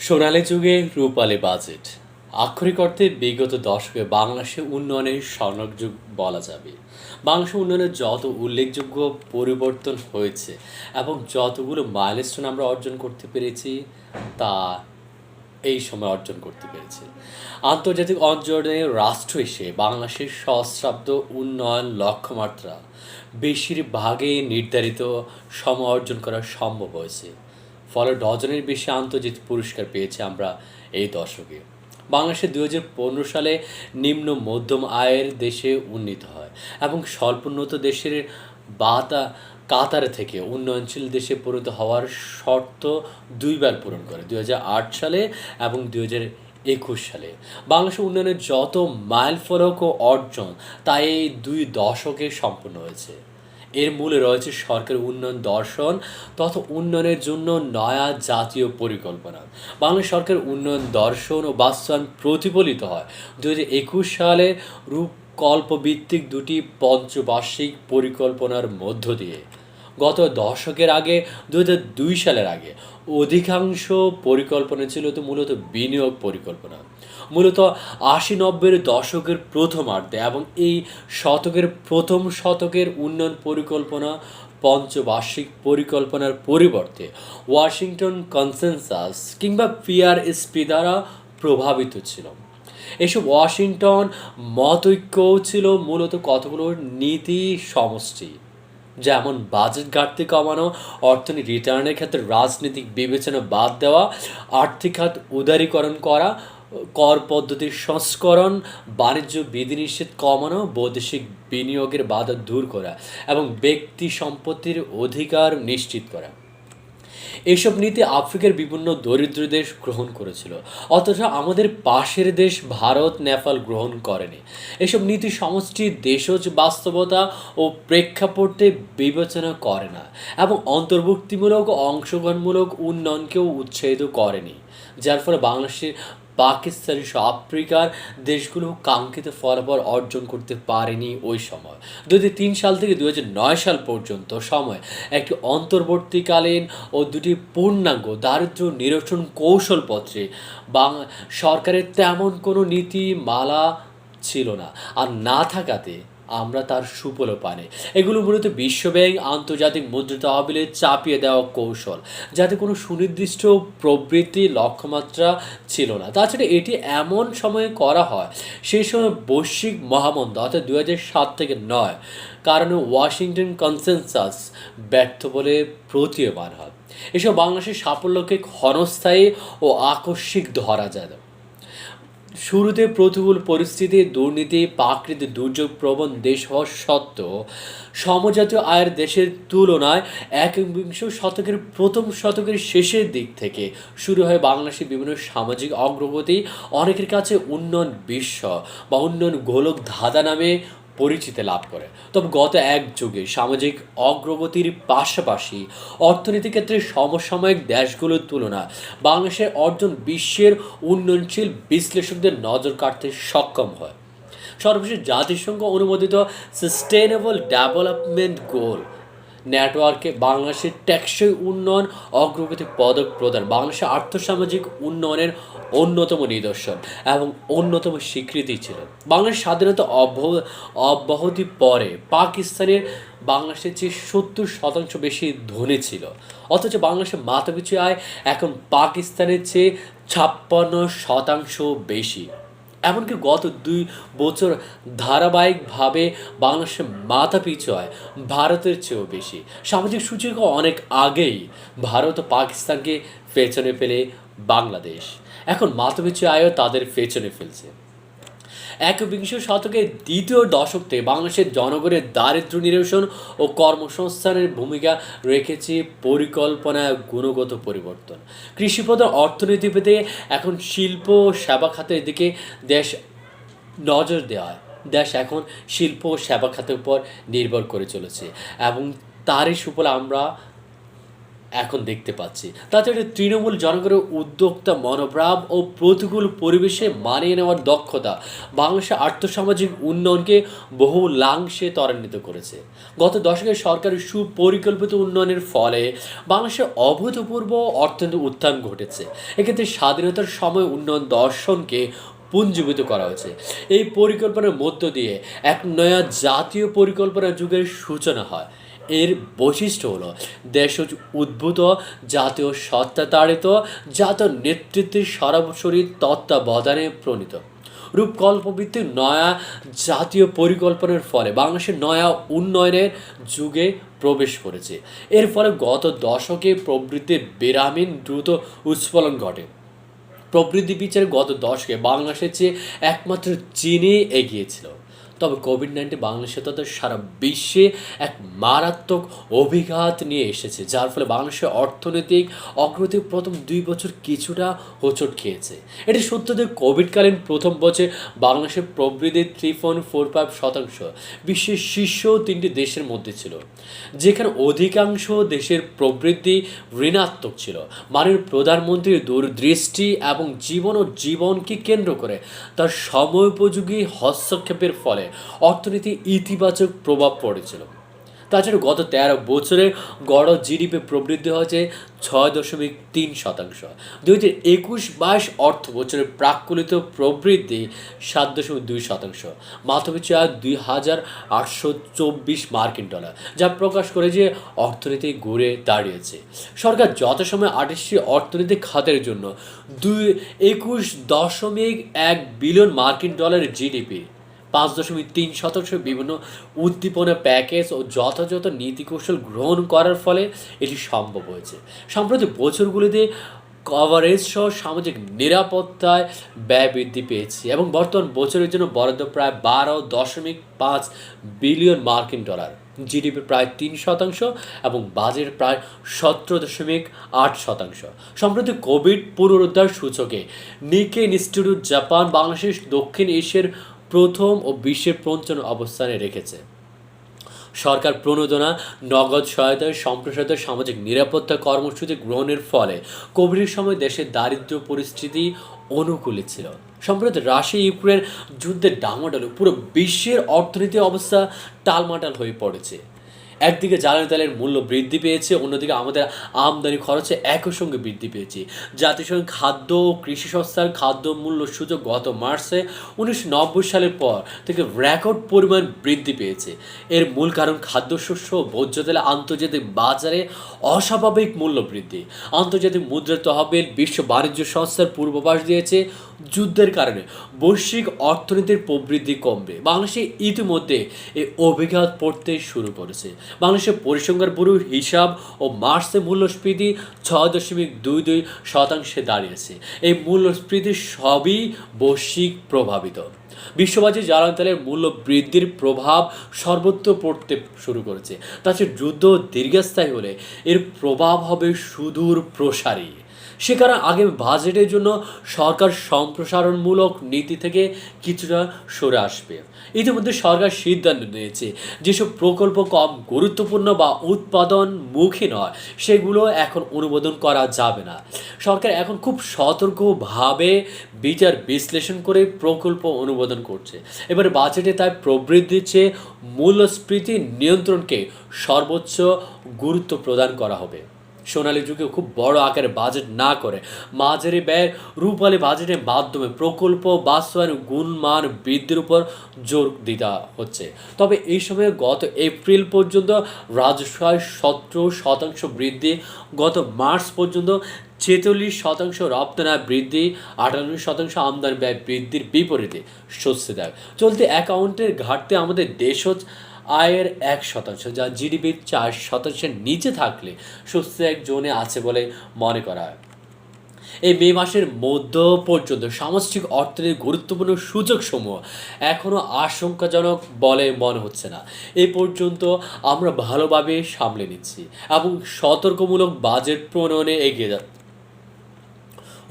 সোনালী যুগে রূপালী বাজেট আক্ষরিক অর্থে বিগত দশকে বাংলাদেশের উন্নয়নের স্বর্ণযুগ বলা যাবে। বাংলাদেশের উন্নয়নের যত উল্লেখযোগ্য পরিবর্তন হয়েছে এবং যতগুলো মাইলস্টোন আমরা অর্জন করতে পেরেছি তা এই সময় অর্জন করতে পেরেছে। আন্তর্জাতিক অঞ্চলের রাষ্ট্র হিসেবে বাংলাদেশের সহস্রাব্দ উন্নয়ন লক্ষ্যমাত্রা বেশিরভাগই নির্ধারিত সময় অর্জন করা সম্ভব হয়েছে। ফলে ডজনের বেশি আন্তর্জাতিক পুরস্কার পেয়েছি আমরা এই দশকে। বাংলাদেশে 2015 সালে নিম্ন মধ্যম আয়ের দেশে উন্নীত হয় এবং স্বল্পোন্নত দেশের বাতা কাতারে থেকে উন্নয়নশীল দেশে পরিণত হওয়ার শর্ত দুইবার পূরণ করে 2008 সালে এবং 2021 সালে। বাংলাদেশের উন্নয়নের যত মাইল ফলক ও অর্জন তা এই দুই দশকে সম্পন্ন হয়েছে। এর মূলে রয়েছে সরকারের উন্নয়ন দর্শন তথা উন্নয়নের জন্য নয়া জাতীয় পরিকল্পনা। বাংলাদেশ সরকারের উন্নয়ন দর্শন ও বাস্তবায়ন প্রতিফলিত হয় 2021 সালে রূপকল্পভিত্তিক দুটি পঞ্চবার্ষিক পরিকল্পনার মধ্য দিয়ে। গত দশকের আগে 2002 সালের আগে অধিকাংশ পরিকল্পনা ছিল তো মূলত বিনিয়োগ পরিকল্পনা। মূলত 80-90-এর দশকের প্রথমার্ধে এবং এই শতকের প্রথম শতকের উন্নয়ন পরিকল্পনা পঞ্চবার্ষিক পরিকল্পনার পরিবর্তে ওয়াশিংটন কনসেনসাস কিংবা পিআরএসপি দ্বারা প্রভাবিত ছিল। এসব ওয়াশিংটন মতৈক্যও ছিল মূলত কতগুলো নীতি সমষ্টি, যেমন বাজেট ঘাটতি কমানো, অর্থনীতি রিটার্নের ক্ষেত্রে রাজনৈতিক বিবেচনা বাদ দেওয়া, আর্থিক খাত উদারীকরণ করা, কর পদ্ধতির সংস্করণ, বাণিজ্য বিধিনিষেধ কমানো, বৈদেশিক বিনিয়োগের বাধা দূর করা এবং ব্যক্তি সম্পত্তির অধিকার নিশ্চিত করা। এসব নীতি আফ্রিকার বিভিন্ন দরিদ্র দেশ গ্রহণ করেছিল, অথচ আমাদের পাশের দেশ ভারত নেপাল গ্রহণ করেনি। এসব নীতি সমষ্টি দেশজ বাস্তবতা ও প্রেক্ষাপটে বিবেচনা করে না এবং অন্তর্ভুক্তিমূলক ও অংশগ্রহণমূলক উন্নয়নকেও উৎসাহিত করেনি, যার ফলে বাংলাদেশের পাকিস্তানি সহ আফ্রিকার দেশগুলো কাঙ্ক্ষিত ফলাফল অর্জন করতে পারেনি ওই সময়। 2003 সাল থেকে 2009 সাল পর্যন্ত সময় একটি অন্তর্বর্তীকালীন ও দুটি পূর্ণাঙ্গ দারিদ্র্য নিরসন কৌশলপত্রে সরকারের তেমন কোনো নীতিমালা ছিল না, আর না থাকাতে আমরা তার সুফলও পাইনি। এগুলো মূলত বিশ্বব্যাংক আন্তর্জাতিক মুদ্রা তহবিলে চাপিয়ে দেওয়া কৌশল, যাতে কোনো সুনির্দিষ্ট প্রবৃত্তি লক্ষ্যমাত্রা ছিল না। তাছাড়া এটি এমন সময়ে করা হয় সেই সময় বৈশ্বিক মহামন্দা অর্থাৎ 2007 থেকে 9 কারণে ওয়াশিংটন কনসেনসাস ব্যর্থ বলে প্রতীয়মান হয়। এসব বাংলাদেশের সাফল্যকে ক্ষণস্থায়ী ও আকস্মিক ধরা যায়। শুরুতে প্রতিকূল পরিস্থিতি, দুর্নীতি, প্রাকৃতিক দুর্যোগ প্রবণ দেশ হওয়া সত্ত্বেও সমজাতীয় আয়ের দেশের তুলনায় একবিংশ শতকের প্রথম শতকের শেষের দিক থেকে শুরু হয় বাংলাদেশের বিভিন্ন সামাজিক অগ্রগতি অনেকের কাছে উন্নয়ন বিশ্ব বা উন্নয়ন গোলক ধাঁধা নামে পরিচিতি লাভ করে। তবে গত এক যুগে সামাজিক অগ্রগতির পাশাপাশি অর্থনীতি ক্ষেত্রে সমসাময়িক দেশগুলোর তুলনায় বাংলাদেশের অর্জন বিশ্বের উন্নয়নশীল বিশ্লেষকদের নজর কাড়তে সক্ষম হয়। সর্বশেষ জাতিসংঘ অনুমোদিত সাস্টেইনেবল ডেভেলপমেন্ট গোল নেটওয়ার্কে বাংলাদেশের টেকসই উন্নয়ন অগ্রগতি পদক প্রদান বাংলাদেশের আর্থসামাজিক উন্নয়নের অন্যতম নিদর্শন এবং অন্যতম স্বীকৃতি ছিল। বাংলাদেশ স্বাধীনতা অব্যাহতি পরে পাকিস্তানের বাংলাদেশের চেয়ে 70% বেশি ধনী ছিল, অথচ বাংলাদেশের মাথাপিছু আয় এখন পাকিস্তানের চেয়ে 56% বেশি। এমনকি গত 2 বছর ধারাবাহিকভাবে বাংলাদেশের মাথাপিছু আয় ভারতের চেয়েও বেশি। সামাজিক সূচকে অনেক আগেই ভারত ও পাকিস্তানকে পেছনে ফেলে বাংলাদেশ এখন মাথাপিছু আয়ও তাদের পেছনে ফেলছে। একবিংশ শতকের দ্বিতীয় দশক থেকে বাংলাদেশের জনগণের দারিদ্র্য নিরসন ও কর্মসংস্থানের ভূমিকা রেখেছে পরিকল্পনায় গুণগত পরিবর্তন। কৃষিপ্রধান অর্থনীতি পেতে এখন শিল্প ও সেবা খাতের দিকে দেশ নজর দেওয়া দেশ এখন শিল্প ও সেবা খাতের উপর নির্ভর করে চলেছে এবং তারই সুফল আমরা এখন দেখতে পাচ্ছি। তাছাড়া তৃণমূল জনগণের উদ্যোক্তা মনোভাব ও প্রতিকূল পরিবেশে মানিয়ে নেওয়ার দক্ষতা বাংলাদেশের আর্থসামাজিক উন্নয়নকে বহুলাংশে ত্বরান্বিত করেছে। গত দশকে সরকারের সুপরিকল্পিত উন্নয়নের ফলে বাংলাদেশের অভূতপূর্ব অর্থনৈতিক উত্থান ঘটেছে। এক্ষেত্রে স্বাধীনতার সময় উন্নয়ন দর্শনকে পুঞ্জীভূত করা হয়েছে। এই পরিকল্পনার মধ্য দিয়ে এক নয়া জাতীয় পরিকল্পনা যুগের সূচনা হয়। এর বৈশিষ্ট্য হলো দেশ উদ্ভূত জাতীয় সত্তাতাড়িত জাতীয় নেতৃত্বের সরাসরি তত্ত্বাবধানে প্রণীত রূপকল্পভিত্তিক নয়া জাতীয় পরিকল্পনার ফলে বাংলাদেশের নয়া উন্নয়নের যুগে প্রবেশ করেছে। এর ফলে গত দশকে প্রবৃদ্ধির বেরামিন দ্রুত উৎস্ফলন ঘটে। প্রবৃদ্ধি বিচারে গত দশকে বাংলাদেশের চেয়ে একমাত্র চীনে এগিয়েছিল। তবে কোভিড-19 বাংলাদেশে তথা সারা বিশ্বে এক মারাত্মক অভিঘাত নিয়ে এসেছে, যার ফলে বাংলাদেশের অর্থনৈতিক অগ্রগতি প্রথম 2 বছর কিছুটা হোঁচট খেয়েছে। এটি সত্য যে কোভিডকালীন প্রথম বছরে বাংলাদেশের প্রবৃদ্ধি 3.45% বিশ্বের শীর্ষ 3টি দেশের মধ্যে ছিল, যেখানে অধিকাংশ দেশের প্রবৃদ্ধি ঋণাত্মক ছিল। মাননীয় প্রধানমন্ত্রীর দূরদৃষ্টি এবং জীবনকে কেন্দ্র করে তার সময়োপযোগী হস্তক্ষেপের ফলে অর্থনীতি ইতিবাচক প্রভাব পড়েছিল। তাছাড়া গত 13 বছরে গড় জিডিপি প্রবৃদ্ধি হয়েছে 6.3%। 2021-22 অর্থ বছরের প্রাক্কলিত প্রবৃদ্ধি 7.2%, মাথাপিছু আয় $2,824, যা প্রকাশ করে যে অর্থনীতি ঘুরে দাঁড়িয়েছে। সরকার যথাসময়ে 28টি অর্থনৈতিক খাতের জন্য 21.1 বিলিয়ন মার্কিন ডলারের জিডিপি, 5.3% বিভিন্ন উদ্দীপনা প্যাকেজ ও যথাযথ নীতিকৌশল গ্রহণ করার ফলে এটি সম্ভব হয়েছে। সাম্প্রতিক বছরগুলিতে কভারেজ সহ সামাজিক নিরাপত্তায় ব্যয় বৃদ্ধি পেয়েছে এবং বর্তমান বছরের জন্য বরাদ্দ প্রায় 12.5 বিলিয়ন মার্কিন ডলার, জিডিপি প্রায় 3% এবং বাজেট প্রায় 17.8%। সম্প্রতি কোভিড পুনরুদ্ধার সূচকে নিকে ইনস্টিটিউট জাপান বাংলাদেশ দক্ষিণ এশিয়ার প্রথম ও বিশ্বের পঞ্চম অবস্থানে রেখেছে। সরকার প্রণোদনা, নগদ সহায়তা, সম্প্রসারিত সামাজিক নিরাপত্তা কর্মসূচি গ্রহণের ফলে কোভিডের সময় দেশের দারিদ্র্য পরিস্থিতি অনুকূলে ছিল। সম্প্রতি রাশিয়া ইউক্রেন যুদ্ধের ডামাডোলে পুরো বিশ্বের অর্থনৈতিক অবস্থা টালমাটাল হয়ে পড়েছে। একদিকে জ্বালানি তেলের মূল্য বৃদ্ধি পেয়েছে, অন্যদিকে আমাদের আমদানি খরচে একই সঙ্গে বৃদ্ধি পেয়েছে। জাতিসংঘ খাদ্য ও কৃষি সংস্থার খাদ্য মূল্য সূচক গত মার্চে 1990 সালের পর থেকে রেকর্ড পরিমাণ বৃদ্ধি পেয়েছে। এর মূল কারণ খাদ্যশস্য ও ভোজ্য তেলে আন্তর্জাতিক বাজারে অস্বাভাবিক মূল্য বৃদ্ধি। আন্তর্জাতিক মুদ্রা তহবিল বিশ্ব বাণিজ্য সংস্থার পূর্বাভাস দিয়েছে যুদ্ধের কারণে বৈশ্বিক অর্থনীতির প্রবৃদ্ধি কমবে। বাংলাদেশে ইতিমধ্যে এই অভিঘাত পড়তে শুরু করেছে। বাংলাদেশের পরিসংখ্যান ব্যুরোর হিসাব ও মার্চে মূল্যস্ফীতি 6.22% দাঁড়িয়েছে। এই মূল্যস্ফীতি সবই বৈশ্বিক প্রভাবিত। বিশ্ববাজারে জ্বালানি তেলের মূল্য বৃদ্ধির প্রভাব সর্বত্র পড়তে শুরু করেছে। তাছাড়া যুদ্ধ দীর্ঘস্থায়ী হলে এর প্রভাব হবে সুদূর প্রসারী। সে কারণে আগামী বাজেটের জন্য সরকার সম্প্রসারণমূলক নীতি থেকে কিছুটা সরে আসবে। ইতিমধ্যে সরকার সিদ্ধান্ত নিয়েছে যেসব প্রকল্প কম গুরুত্বপূর্ণ বা উৎপাদনমুখী নয় সেগুলো এখন অনুমোদন করা যাবে না। সরকার এখন খুব সতর্কভাবে বিচার বিশ্লেষণ করে প্রকল্প অনুমোদন করছে। এবারে বাজেটে তাই প্রবৃদ্ধির চেয়ে মূল্যস্ফীতি নিয়ন্ত্রণকে সর্বোচ্চ গুরুত্ব প্রদান করা হবে। সোনালী যুগে খুব বড় আকারে বাজেট না করে মাঝারি ব্যয়ের রূপালী বাজেটের মাধ্যমে প্রকল্প বাস্তবায়ন গুণমান বৃদ্ধির উপর জোর দিতে হচ্ছে। তবে এই সময়ে গত এপ্রিল পর্যন্ত রাজস্ব আয় 17% বৃদ্ধি, গত মার্চ পর্যন্ত 46% রপ্তানি আয় বৃদ্ধি, 98% আমদানি ব্যয় বৃদ্ধির বিপরীতে স্বস্তিদায়ক। চলতি অ্যাকাউন্টের ঘাটতি আমাদের দেশ আয়ের 1%, যা জিডিপির 4%-এর নিচে থাকলে স্বস্তিদায়ক জোনে আছে বলে মনে করা হয়। এই মে মাসের মধ্য পর্যন্ত সামষ্টিক অর্থনীতির গুরুত্বপূর্ণ সূচকসমূহ এখনও আশঙ্কাজনক বলে মনে হচ্ছে না। এ পর্যন্ত আমরা ভালোভাবে সামলে নিচ্ছি এবং সতর্কমূলক বাজেট প্রণয়নে এগিয়ে যাচ্ছি।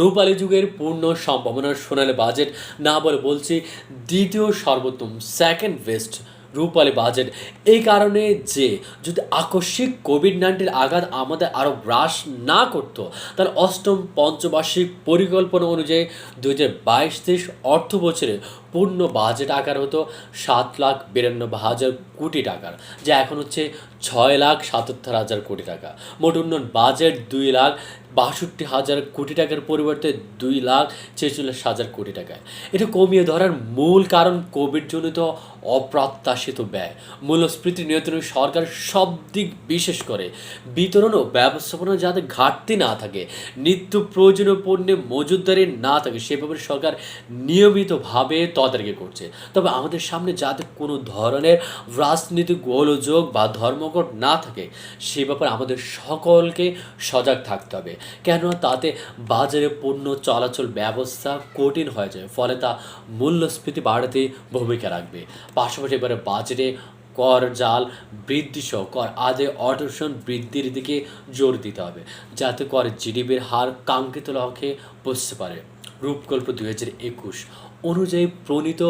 রূপালী যুগের পূর্ণ সম্ভাবনার সোনালী বাজেট না বলে বলছি দ্বিতীয় সর্বোত্তম, সেকেন্ড বেস্ট রূপালী বাজেট এই কারণে যে যদি আকস্মিক কোভিড-19 আঘাত আমাদের আরও গ্রাস না করতো, তাহলে অষ্টম পঞ্চবার্ষিক পরিকল্পনা অনুযায়ী 2022-23 অর্থ বছরে পূর্ণ বাজেট আকার হতো 7,92,000 কোটি টাকার, যা এখন হচ্ছে 6,77,000 কোটি টাকা। মোট উন্নয়ন বাজেট 2,62,000 কোটি টাকার পরিবর্তে 2,46,000 কোটি টাকায়। এটা কমিয়ে ধরার মূল কারণ কোভিডজনিত অপ্রত্যাশিত ব্যয়, মূল্যস্ফীতি নিয়ন্ত্রণে সরকার সব দিক বিশেষ করে বিতরণ ও ব্যবস্থাপনা যাতে ঘাটতি না থাকে, নিত্য প্রয়োজনীয় পণ্যে মজুতদারি না থাকে সে ব্যাপারে সরকার নিয়মিতভাবে তদারকি করছে। তবে আমাদের সামনে যাতে কোনো ধরনের রাজনৈতিক গোলযোগ বা ধর্মঘট না থাকে সে ব্যাপারে আমাদের সকলকে সজাগ থাকতে হবে, কেননা তাতে বাজারে পণ্য চলাচল ব্যবস্থা কঠিন হয়ে যায়, ফলে তা মূল্যস্ফীতি বাড়াতে ভূমিকা রাখবে। পাশাপাশি এবারে বাজেটে কর জাল বৃদ্ধি সহ কর আদায় অটোশন বৃদ্ধির দিকে জোর দিতে হবে, যাতে করে জিডিপির হার কাঙ্ক্ষিত লক্ষ্যে পৌঁছতে পারে। রূপকল্প 2021 অনুযায়ী প্রণীত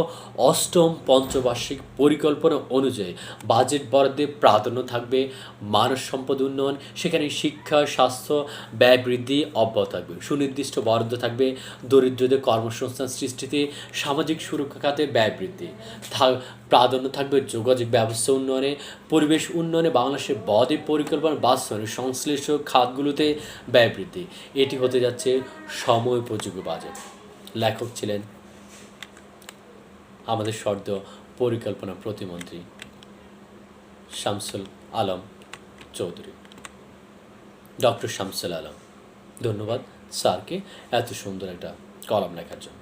অষ্টম পঞ্চবার্ষিক পরিকল্পনা অনুযায়ী বাজেট বরাদ্দে প্রাধান্য থাকবে মানব সম্পদ উন্নয়ন, সেখানে শিক্ষা স্বাস্থ্য ব্যয় বৃদ্ধি অব্যাহত থাকবে। সুনির্দিষ্ট বরাদ্দ থাকবে দরিদ্রদের কর্মসংস্থান সৃষ্টিতে, সামাজিক সুরক্ষা খাতে ব্যয় বৃদ্ধি প্রাধান্য থাকবে যোগাযোগ ব্যবস্থা উন্নয়নে, পরিবেশ উন্নয়নে, বাংলাদেশের বদ্বীপ পরিকল্পনা বাস্তবায়নে সংশ্লিষ্ট খাতগুলোতে ব্যয় বৃদ্ধি। এটি হতে যাচ্ছে সময়োপযোগী বাজেট। লেখক ছিলেন আমাদের সদ্য পরিকল্পনা প্রতিমন্ত্রী শামসুল আলম চৌধুরী, ডক্টর শামসুল আলম। ধন্যবাদ স্যারকে এত সুন্দর একটা কলাম লেখার জন্য।